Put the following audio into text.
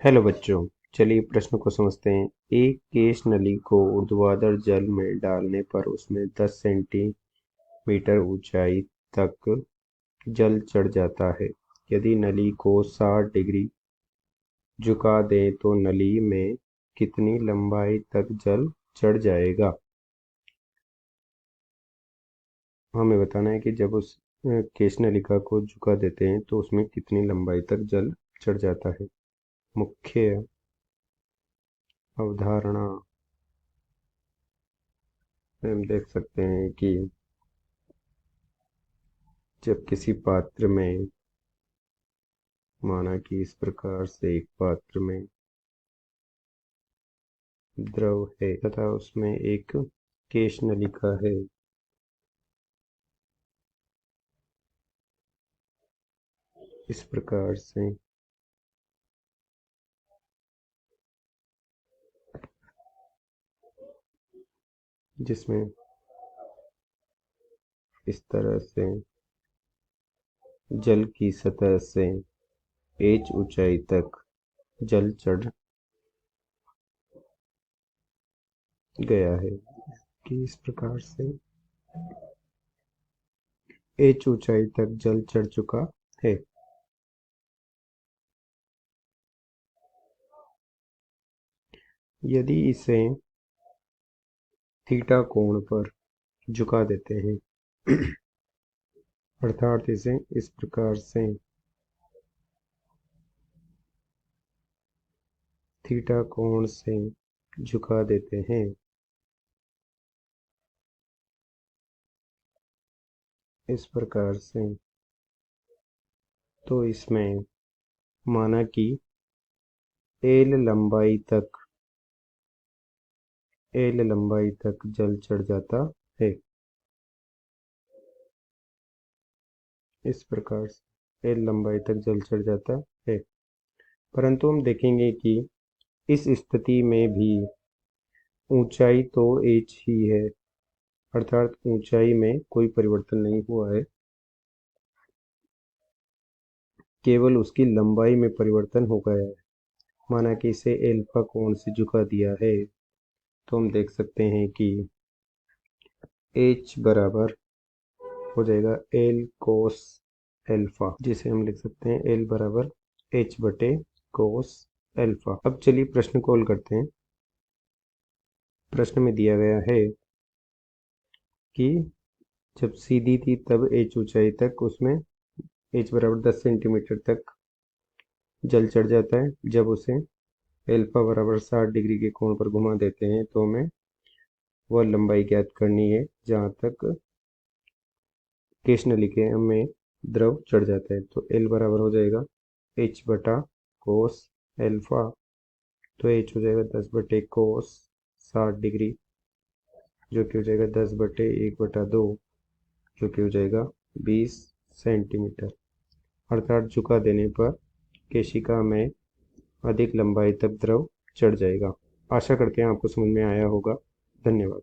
Hello बच्चों, चलिए प्रश्न को समझते हैं। एक केश नली को ऊर्ध्वाधर जल में डालने पर उसमें 10 सेंटीमीटर ऊंचाई तक जल चढ़ जाता है। यदि नली को 60 डिग्री झुका दें तो नली में कितनी लंबाई तक जल चढ़ जाएगा। हमें बताना है कि जब उस केश नलिका को झुका देते हैं तो उसमें कितनी लंबाई तक जल चढ़ जाता है। मुख्य अवधारणा हम देख सकते हैं कि जब किसी पात्र में, माना कि इस प्रकार से एक पात्र में द्रव है तथा उसमें एक केश नलिका है, इस प्रकार से जिसमें इस तरह से जल की सतह से h ऊंचाई तक जल चढ़ गया है कि इस प्रकार से h ऊंचाई तक जल चढ़ चुका है। यदि इसे थीटा कोण पर झुका देते हैं अर्थात इसे इस प्रकार से थीटा कोण से झुका देते हैं, इस प्रकार से, तो इसमें माना कि एल लंबाई तक जल चढ़ जाता है। इस प्रकार से एल लंबाई तक जल चढ़ जाता है, परंतु हम देखेंगे कि इस स्थिति में भी ऊंचाई तो h ही है, अर्थात ऊंचाई में कोई परिवर्तन नहीं हुआ है, केवल उसकी लंबाई में परिवर्तन हो गया है। माना कि इसे एल्फा कोण से झुका दिया है तो हम देख सकते हैं कि h बराबर हो जाएगा एल कोस एल्फा, जिसे हम लिख सकते हैं एल बराबर h बटे कोस एल्फा। अब चलिए प्रश्न को हल करते हैं। प्रश्न में दिया गया है कि जब सीधी थी तब h ऊंचाई तक उसमें h बराबर 10 सेंटीमीटर तक जल चढ़ जाता है। जब उसे एल्फा बराबर 60 डिग्री के कोण पर घुमा देते हैं तो हमें वह लंबाई ज्ञात करनी है जहाँ तक केश नलिका में द्रव चढ़ जाता है। तो एल बराबर हो जाएगा h बटा कोस एल्फा, तो h हो जाएगा 10 बटे कोस 60 डिग्री, जो कि हो जाएगा 10 बटे 1/2, जो कि हो जाएगा 20 सेंटीमीटर। अर्थात झुका देने पर केशिका में अधिक लंबाई तक द्रव चढ़ जाएगा। आशा करते हैं आपको समझ में आया होगा। धन्यवाद।